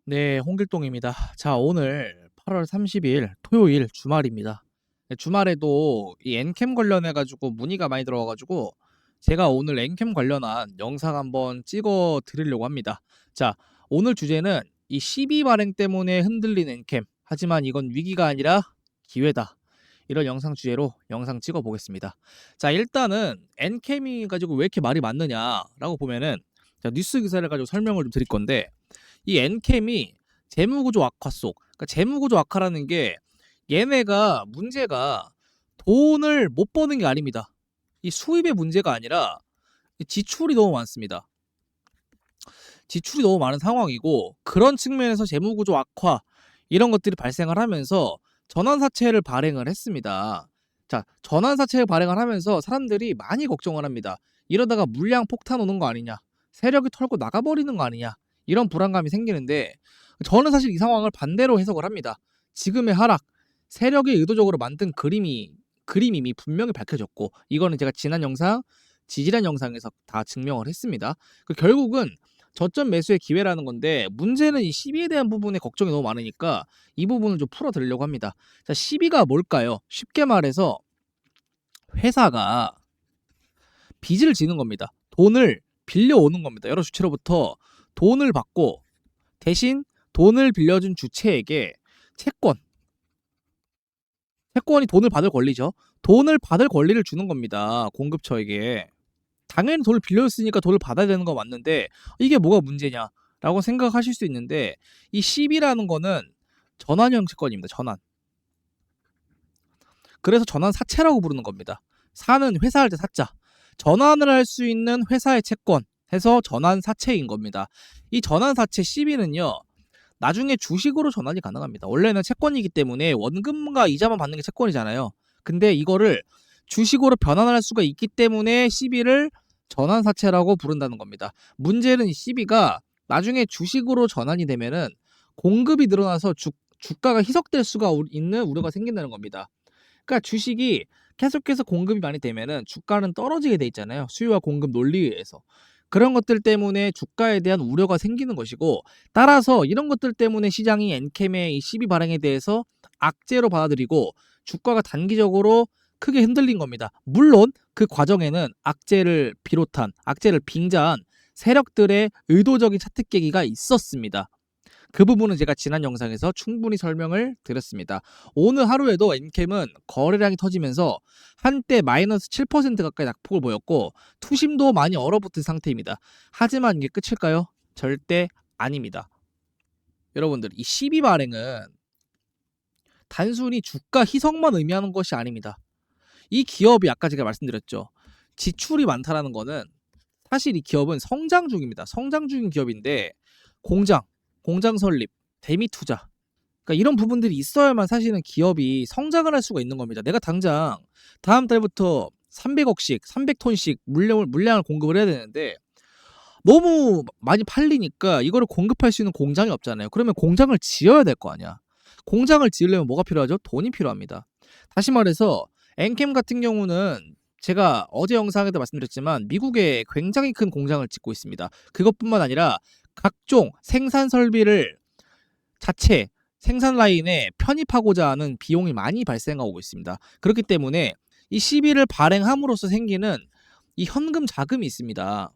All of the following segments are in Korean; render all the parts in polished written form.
네, 홍길동입니다. 자, 오늘 8월 30일 토요일 주말입니다. 네, 주말에도 이 엔캠 관련해 가지고 문의가 많이 들어와 가지고 제가 오늘 엔캠 관련한 영상 한번 찍어 드리려고 합니다. 자, 오늘 주제는 이 시비 발행 때문에 흔들린 엔캠. 하지만 이건 위기가 아니라 기회다. 이런 영상 주제로 영상 찍어 보겠습니다. 자, 일단은 엔캠이 가지고 왜 이렇게 말이 많느냐라고 보면은 자, 뉴스 기사를 가지고 설명을 좀 드릴 건데 이 엔캠이 재무구조 악화 속, 그러니까 재무구조 악화라는 게 얘네가 문제가 돈을 못 버는 게 아닙니다. 이 수입의 문제가 아니라 지출이 너무 많습니다. 지출이 너무 많은 상황이고 그런 측면에서 재무구조 악화 이런 것들이 발생을 하면서 전환사채를 발행을 했습니다. 자, 전환사채를 발행을 하면서 사람들이 많이 걱정을 합니다. 이러다가 물량 폭탄 오는 거 아니냐, 세력이 털고 나가버리는 거 아니냐, 이런 불안감이 생기는데 저는 사실 이 상황을 반대로 해석을 합니다. 지금의 하락, 세력이 의도적으로 만든 그림이 이미 분명히 밝혀졌고 이거는 제가 지난 영상, 지지난 영상에서 다 증명을 했습니다. 결국은 저점 매수의 기회라는 건데 문제는 이 시비에 대한 부분에 걱정이 너무 많으니까 이 부분을 좀 풀어드리려고 합니다. 자, 시비가 뭘까요? 쉽게 말해서 회사가 빚을 지는 겁니다. 돈을 빌려오는 겁니다. 여러 주체로부터 돈을 받고 대신 돈을 빌려준 주체에게 채권이 돈을 받을 권리죠. 돈을 받을 권리를 주는 겁니다. 공급처에게. 당연히 돈을 빌렸으니까 돈을 받아야 되는 거 맞는데 이게 뭐가 문제냐라고 생각하실 수 있는데 이 시비라는 거는 전환형 채권입니다. 전환. 그래서 전환 사채라고 부르는 겁니다. 사는 회사할 때 사자. 전환을 할 수 있는 회사의 채권 해서 전환 사채인 겁니다. 이 전환 사채 시비는요. 나중에 주식으로 전환이 가능합니다. 원래는 채권이기 때문에 원금과 이자만 받는 게 채권이잖아요. 근데 이거를 주식으로 변환할 수가 있기 때문에 시비를 전환사채라고 부른다는 겁니다. 문제는 이 시비가 나중에 주식으로 전환이 되면은 공급이 늘어나서 주가가 희석될 수가 있는 우려가 생긴다는 겁니다. 그러니까 주식이 계속해서 공급이 많이 되면은 주가는 떨어지게 돼 있잖아요. 수요와 공급 논리에 의해서. 그런 것들 때문에 주가에 대한 우려가 생기는 것이고 따라서 이런 것들 때문에 시장이 엔캠의 이 시비 발행에 대해서 악재로 받아들이고 주가가 단기적으로 크게 흔들린 겁니다. 물론 그 과정에는 악재를 빙자한 세력들의 의도적인 차트 깨기가 있었습니다. 그 부분은 제가 지난 영상에서 충분히 설명을 드렸습니다. 오늘 하루에도 엔캠은 거래량이 터지면서 한때 마이너스 7% 가까이 낙폭을 보였고 투심도 많이 얼어붙은 상태입니다. 하지만 이게 끝일까요? 절대 아닙니다. 여러분들, 이 시비 발행은 단순히 주가 희석만 의미하는 것이 아닙니다. 이 기업이 아까 제가 말씀드렸죠. 지출이 많다라는 거는 사실 이 기업은 성장 중입니다. 성장 중인 기업인데 공장 설립, 대미 투자. 그러니까 이런 부분들이 있어야만 사실은 기업이 성장을 할 수가 있는 겁니다. 내가 당장 다음 달부터 300억씩, 300톤씩 물량을 공급을 해야 되는데 너무 많이 팔리니까 이거를 공급할 수 있는 공장이 없잖아요. 그러면 공장을 지어야 될 거 아니야. 공장을 지으려면 뭐가 필요하죠? 돈이 필요합니다. 다시 말해서 엔캠 같은 경우는 제가 어제 영상에도 말씀드렸지만 미국에 굉장히 큰 공장을 짓고 있습니다. 그것뿐만 아니라 각종 생산 설비를 자체 생산 라인에 편입하고자 하는 비용이 많이 발생하고 있습니다. 그렇기 때문에 이 시비를 발행함으로써 생기는 이 현금 자금이 있습니다.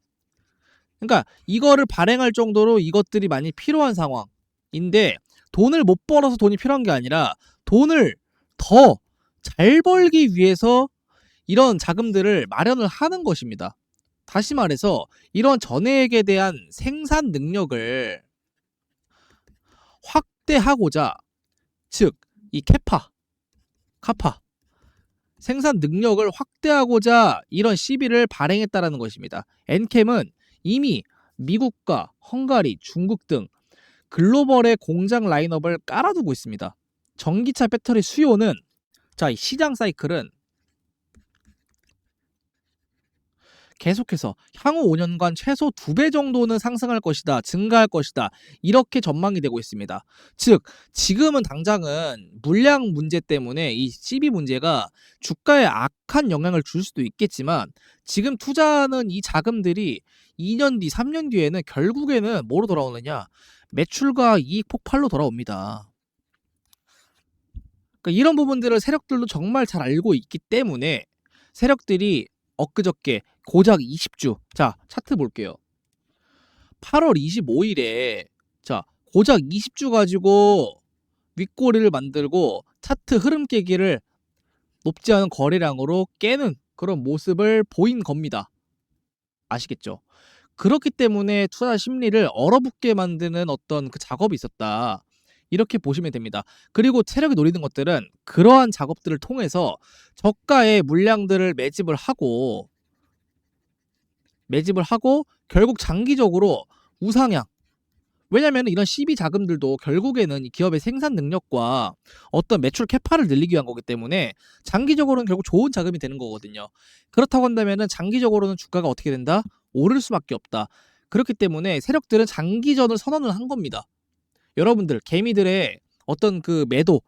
그러니까 이거를 발행할 정도로 이것들이 많이 필요한 상황인데 돈을 못 벌어서 돈이 필요한 게 아니라 돈을 더 잘 벌기 위해서 이런 자금들을 마련을 하는 것입니다. 다시 말해서 이런 전액에 대한 생산 능력을 확대하고자 즉 이 카파 생산 능력을 확대하고자 이런 시비를 발행했다라는 것입니다. 엔캠은 이미 미국과 헝가리, 중국 등 글로벌의 공장 라인업을 깔아두고 있습니다. 전기차 배터리 수요는 이 시장 사이클은 계속해서 향후 5년간 최소 2배 정도는 상승할 것이다, 증가할 것이다, 이렇게 전망이 되고 있습니다. 즉, 지금은 당장은 물량 문제 때문에 이 CB 문제가 주가에 악한 영향을 줄 수도 있겠지만, 지금 투자하는 이 자금들이 2년 뒤, 3년 뒤에는 결국에는 뭐로 돌아오느냐? 매출과 이익 폭발로 돌아옵니다. 그러니까 이런 부분들을 세력들도 정말 잘 알고 있기 때문에 세력들이 엊그저께 고작 20주, 자 차트 볼게요. 8월 25일에 자 고작 20주 가지고 윗꼬리를 만들고 차트 흐름 깨기를 높지 않은 거래량으로 깨는 그런 모습을 보인 겁니다. 아시겠죠? 그렇기 때문에 투자 심리를 얼어붙게 만드는 어떤 그 작업이 있었다, 이렇게 보시면 됩니다. 그리고 세력이 노리는 것들은 그러한 작업들을 통해서 저가의 물량들을 매집을 하고 결국 장기적으로 우상향. 왜냐면 이런 CB 자금들도 결국에는 이 기업의 생산 능력과 어떤 매출 캐파를 늘리기 위한 거기 때문에 장기적으로는 결국 좋은 자금이 되는 거거든요. 그렇다고 한다면 장기적으로는 주가가 어떻게 된다? 오를 수밖에 없다. 그렇기 때문에 세력들은 장기전을 선언을 한 겁니다. 여러분들 개미들의 어떤 그 매도,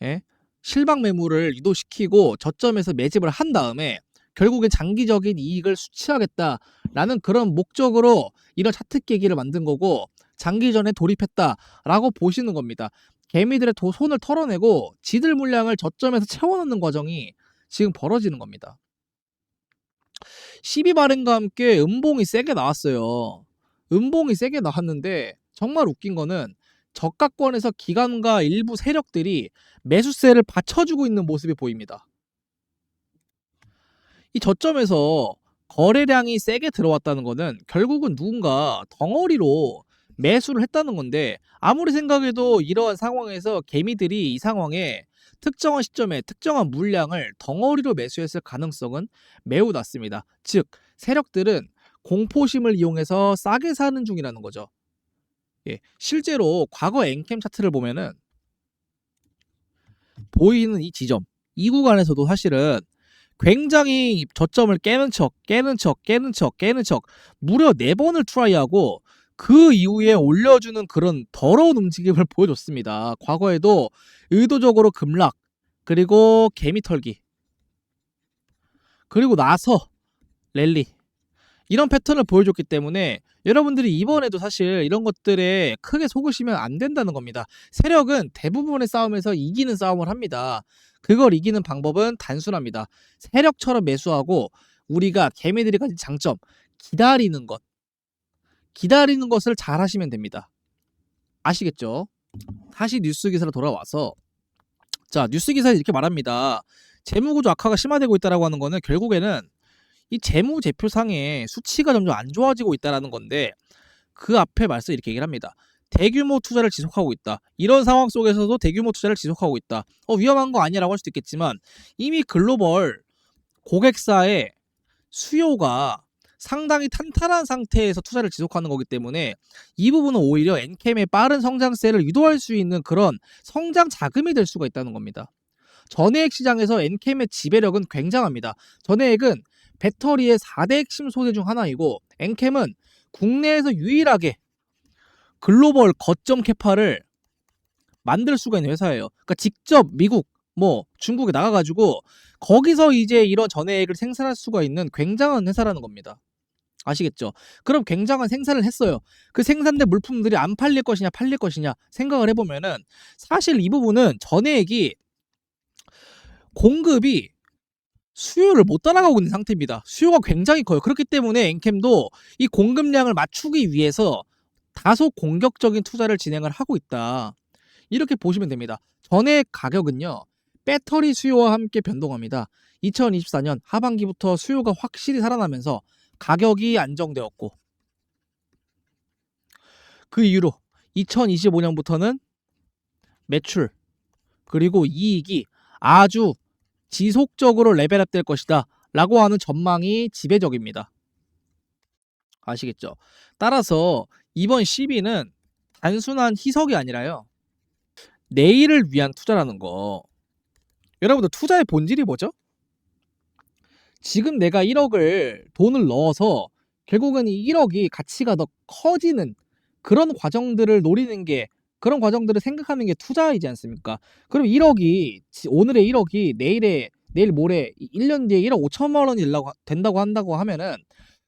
예? 실방 매물을 유도시키고 저점에서 매집을 한 다음에 결국엔 장기적인 이익을 수취하겠다라는 그런 목적으로 이런 차트 깨기를 만든 거고, 장기전에 돌입했다라고 보시는 겁니다. 개미들의 손을 털어내고 지들 물량을 저점에서 채워넣는 과정이 지금 벌어지는 겁니다. 12발행과 함께 음봉이 세게 나왔어요. 음봉이 세게 나왔는데 정말 웃긴 거는 저가권에서 기관과 일부 세력들이 매수세를 받쳐주고 있는 모습이 보입니다. 이 저점에서 거래량이 세게 들어왔다는 거는 결국은 누군가 덩어리로 매수를 했다는 건데, 아무리 생각해도 이러한 상황에서 개미들이 이 상황에 특정한 시점에 특정한 물량을 덩어리로 매수했을 가능성은 매우 낮습니다. 즉, 세력들은 공포심을 이용해서 싸게 사는 중이라는 거죠. 예, 실제로 과거 엔캠 차트를 보면은 보이는 이 지점, 이 구간에서도 사실은 굉장히 저점을 깨는 척 무려 4번을 트라이하고 그 이후에 올려주는 그런 더러운 움직임을 보여줬습니다. 과거에도 의도적으로 급락, 그리고 개미 털기, 그리고 나서 랠리, 이런 패턴을 보여줬기 때문에 여러분들이 이번에도 사실 이런 것들에 크게 속으시면 안 된다는 겁니다. 세력은 대부분의 싸움에서 이기는 싸움을 합니다. 그걸 이기는 방법은 단순합니다. 세력처럼 매수하고 우리가 개미들이 가진 장점, 기다리는 것을 잘 하시면 됩니다. 아시겠죠? 다시 뉴스 기사로 돌아와서, 자 뉴스 기사에 이렇게 말합니다. 재무구조 악화가 심화되고 있다라고 하는 거는 결국에는 이 재무제표상의 수치가 점점 안 좋아지고 있다라는 건데, 그 앞에 말씀 이렇게 얘기를 합니다. 대규모 투자를 지속하고 있다. 이런 상황 속에서도 대규모 투자를 지속하고 있다. 위험한 거 아니라고 할 수도 있겠지만 이미 글로벌 고객사의 수요가 상당히 탄탄한 상태에서 투자를 지속하는 거기 때문에 이 부분은 오히려 엔캠의 빠른 성장세를 유도할 수 있는 그런 성장 자금이 될 수가 있다는 겁니다. 전해액 시장에서 엔캠의 지배력은 굉장합니다. 전해액은 배터리의 4대 핵심 소재 중 하나이고, 엔캠은 국내에서 유일하게 글로벌 거점 캐파를 만들 수가 있는 회사예요. 그러니까 직접 미국, 중국에 나가가지고 거기서 이제 이런 전해액을 생산할 수가 있는 굉장한 회사라는 겁니다. 아시겠죠? 그럼 굉장한 생산을 했어요. 그 생산된 물품들이 안 팔릴 것이냐 팔릴 것이냐 생각을 해보면은 사실 이 부분은 전해액이 공급이 수요를 못 따라가고 있는 상태입니다. 수요가 굉장히 커요. 그렇기 때문에 엔캠도 이 공급량을 맞추기 위해서 다소 공격적인 투자를 진행을 하고 있다, 이렇게 보시면 됩니다. 전액 가격은요, 배터리 수요와 함께 변동합니다. 2024년 하반기부터 수요가 확실히 살아나면서 가격이 안정되었고, 그 이후로 2025년부터는 매출 그리고 이익이 아주 지속적으로 레벨업 될 것이다 라고 하는 전망이 지배적입니다. 아시겠죠? 따라서 이번 CB는 단순한 희석이 아니라요, 내일을 위한 투자라는 거. 여러분들 투자의 본질이 뭐죠? 지금 내가 1억을 돈을 넣어서 결국은 이 1억이 가치가 더 커지는 그런 과정들을 노리는 게 그런 과정들을 생각하는 게 투자이지 않습니까? 그럼 1억이 오늘의 1억이 내일 모레 1년 뒤에 1억 5천만 원이 된다고 한다고 하면은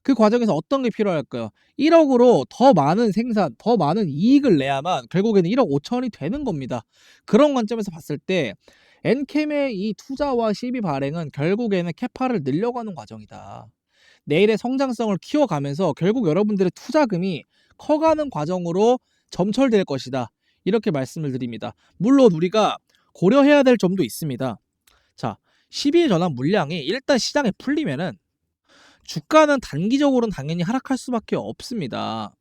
그 과정에서 어떤 게 필요할까요? 1억으로 더 많은 생산, 더 많은 이익을 내야만 결국에는 1억 5천이 되는 겁니다. 그런 관점에서 봤을 때 엔캠의 이 투자와 시비 발행은 결국에는 캐파를 늘려가는 과정이다. 내일의 성장성을 키워가면서 결국 여러분들의 투자금이 커가는 과정으로 점철될 것이다. 이렇게 말씀을 드립니다. 물론 우리가 고려해야 될 점도 있습니다. 자, 12일 전환 물량이 일단 시장에 풀리면은 주가는 단기적으로는 당연히 하락할 수밖에 없습니다.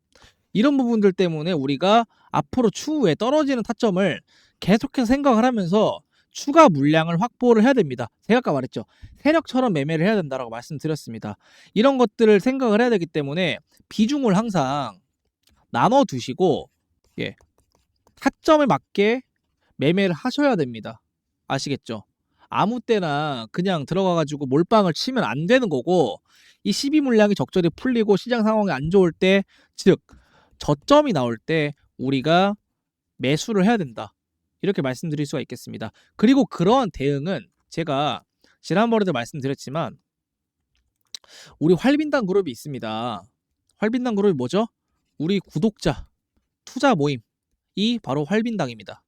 이런 부분들 때문에 우리가 앞으로 추후에 떨어지는 타점을 계속해서 생각을 하면서 추가 물량을 확보를 해야 됩니다. 제가 아까 말했죠. 세력처럼 매매를 해야 된다고 말씀드렸습니다. 이런 것들을 생각을 해야 되기 때문에 비중을 항상 나눠 두시고 예, 타점에 맞게 매매를 하셔야 됩니다. 아시겠죠? 아무 때나 그냥 들어가가지고 몰빵을 치면 안 되는 거고 이 12 물량이 적절히 풀리고 시장 상황이 안 좋을 때, 즉 저점이 나올 때 우리가 매수를 해야 된다. 이렇게 말씀드릴 수가 있겠습니다. 그리고 그러한 대응은 제가 지난번에도 말씀드렸지만 우리 활빈당 그룹이 있습니다. 활빈당 그룹이 뭐죠? 우리 구독자 투자 모임이 바로 활빈당입니다.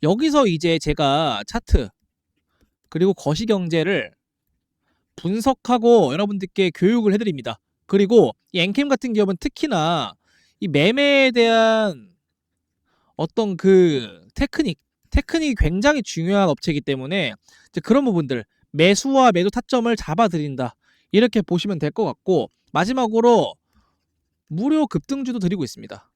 여기서 이제 제가 차트 그리고 거시경제를 분석하고 여러분들께 교육을 해드립니다. 그리고 이 엔캠 같은 기업은 특히나 이 매매에 대한 어떤 그 테크닉이 굉장히 중요한 업체이기 때문에 이제 그런 부분들 매수와 매도 타점을 잡아드린다. 이렇게 보시면 될 것 같고 마지막으로 무료 급등주도 드리고 있습니다.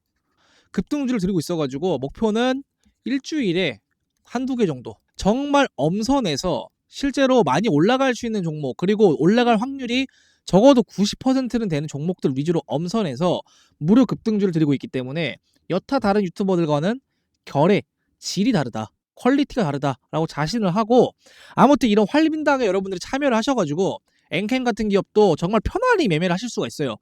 급등주를 드리고 있어가지고 목표는 일주일에 한두 개 정도 정말 엄선해서 실제로 많이 올라갈 수 있는 종목 그리고 올라갈 확률이 적어도 90%는 되는 종목들 위주로 엄선해서 무료 급등주를 드리고 있기 때문에 여타 다른 유튜버들과는 결의, 질이 다르다, 퀄리티가 다르다라고 자신을 하고 아무튼 이런 활빈당에 여러분들이 참여를 하셔가지고 엔캠 같은 기업도 정말 편안히 매매를 하실 수가 있어요.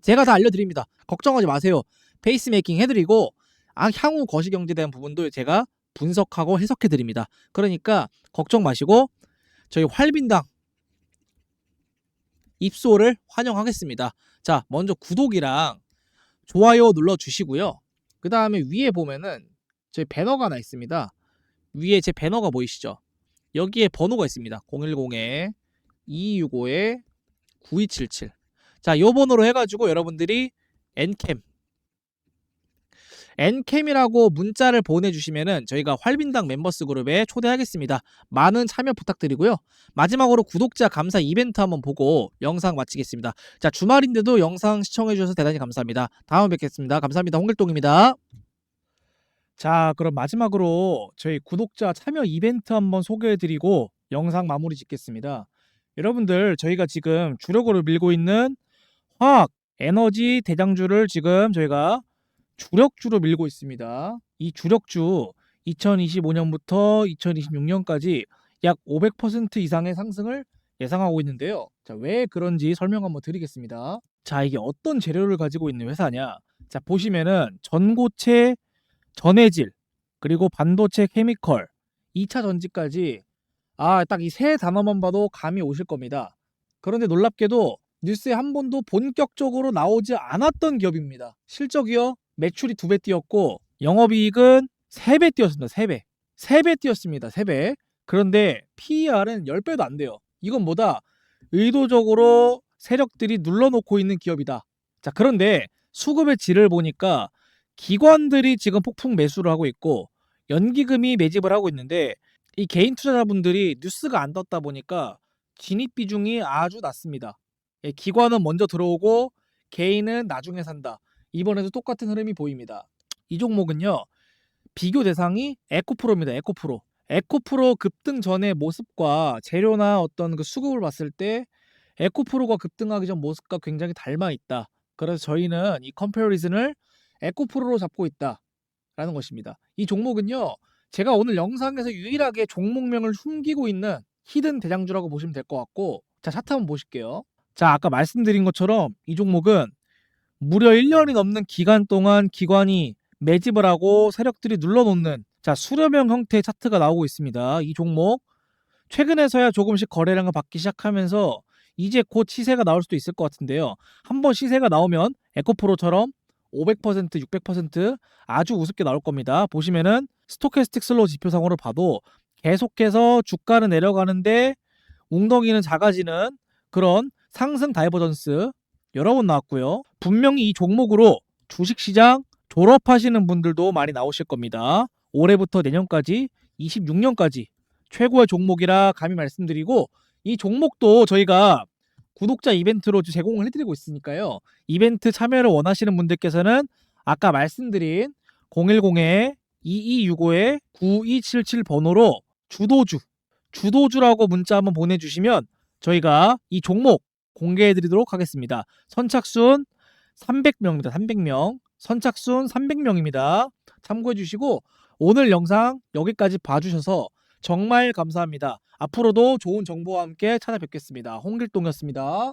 제가 다 알려드립니다. 걱정하지 마세요. 페이스메이킹 해드리고 향후 거시경제에 대한 부분도 제가 분석하고 해석해드립니다. 그러니까 걱정 마시고 저희 활빈당 입소를 환영하겠습니다. 자, 먼저 구독이랑 좋아요 눌러주시고요. 그 다음에 위에 보면은 저희 배너가 하나 있습니다. 위에 제 배너가 보이시죠? 여기에 번호가 있습니다. 010-2265-9277. 자, 요 번호로 해가지고 여러분들이 엔캠이라고 문자를 보내주시면은 저희가 활빈당 멤버스 그룹에 초대하겠습니다. 많은 참여 부탁드리고요. 마지막으로 구독자 감사 이벤트 한번 보고 영상 마치겠습니다. 자, 주말인데도 영상 시청해주셔서 대단히 감사합니다. 다음에 뵙겠습니다. 감사합니다. 홍길동입니다. 자, 그럼 마지막으로 저희 구독자 참여 이벤트 한번 소개해드리고 영상 마무리 짓겠습니다. 여러분들 저희가 지금 주력으로 밀고 있는 화학, 에너지 대장주를 지금 저희가 주력주로 밀고 있습니다. 이 주력주 2025년부터 2026년까지 약 500% 이상의 상승을 예상하고 있는데요. 자, 왜 그런지 설명 한번 드리겠습니다. 자, 이게 어떤 재료를 가지고 있는 회사냐? 자, 보시면은 전고체, 전해질, 그리고 반도체 케미컬, 2차 전지까지 딱 이 세 단어만 봐도 감이 오실 겁니다. 그런데 놀랍게도 뉴스에 한 번도 본격적으로 나오지 않았던 기업입니다. 실적이요? 매출이 2배 뛰었고 영업이익은 3배 뛰었습니다. 3배. 3배 뛰었습니다. 3배. 그런데 PER은 10배도 안 돼요. 이건 뭐다? 의도적으로 세력들이 눌러놓고 있는 기업이다. 자, 그런데 수급의 질을 보니까 기관들이 지금 폭풍 매수를 하고 있고 연기금이 매집을 하고 있는데 이 개인 투자자분들이 뉴스가 안 떴다 보니까 진입 비중이 아주 낮습니다. 기관은 먼저 들어오고 개인은 나중에 산다. 이번에도 똑같은 흐름이 보입니다. 이 종목은요. 비교 대상이 에코프로입니다. 에코프로. 에코프로 급등 전의 모습과 재료나 어떤 그 수급을 봤을 때 에코프로가 급등하기 전 모습과 굉장히 닮아 있다. 그래서 저희는 이 컴패리즌을 에코프로로 잡고 있다라는 것입니다. 이 종목은요. 제가 오늘 영상에서 유일하게 종목명을 숨기고 있는 히든 대장주라고 보시면 될 것 같고 자, 차트 한번 보실게요. 자, 아까 말씀드린 것처럼 이 종목은 무려 1년이 넘는 기간 동안 기관이 매집을 하고 세력들이 눌러놓는 자, 수렴형 형태의 차트가 나오고 있습니다. 이 종목 최근에서야 조금씩 거래량을 받기 시작하면서 이제 곧 시세가 나올 수도 있을 것 같은데요. 한번 시세가 나오면 에코프로처럼 500%, 600% 아주 우습게 나올 겁니다. 보시면은 스토캐스틱 슬로우 지표상으로 봐도 계속해서 주가는 내려가는데 웅덩이는 작아지는 그런 상승 다이버전스 여러 번 나왔고요. 분명히 이 종목으로 주식시장 졸업하시는 분들도 많이 나오실 겁니다. 올해부터 내년까지 26년까지 최고의 종목이라 감히 말씀드리고 이 종목도 저희가 구독자 이벤트로 제공을 해드리고 있으니까요. 이벤트 참여를 원하시는 분들께서는 아까 말씀드린 010-2265-9277 번호로 주도주라고 문자 한번 보내주시면 저희가 이 종목 공개해드리도록 하겠습니다. 선착순 300명입니다. 300명. 선착순 300명입니다. 참고해주시고 오늘 영상 여기까지 봐주셔서 정말 감사합니다. 앞으로도 좋은 정보와 함께 찾아뵙겠습니다. 홍길동이었습니다.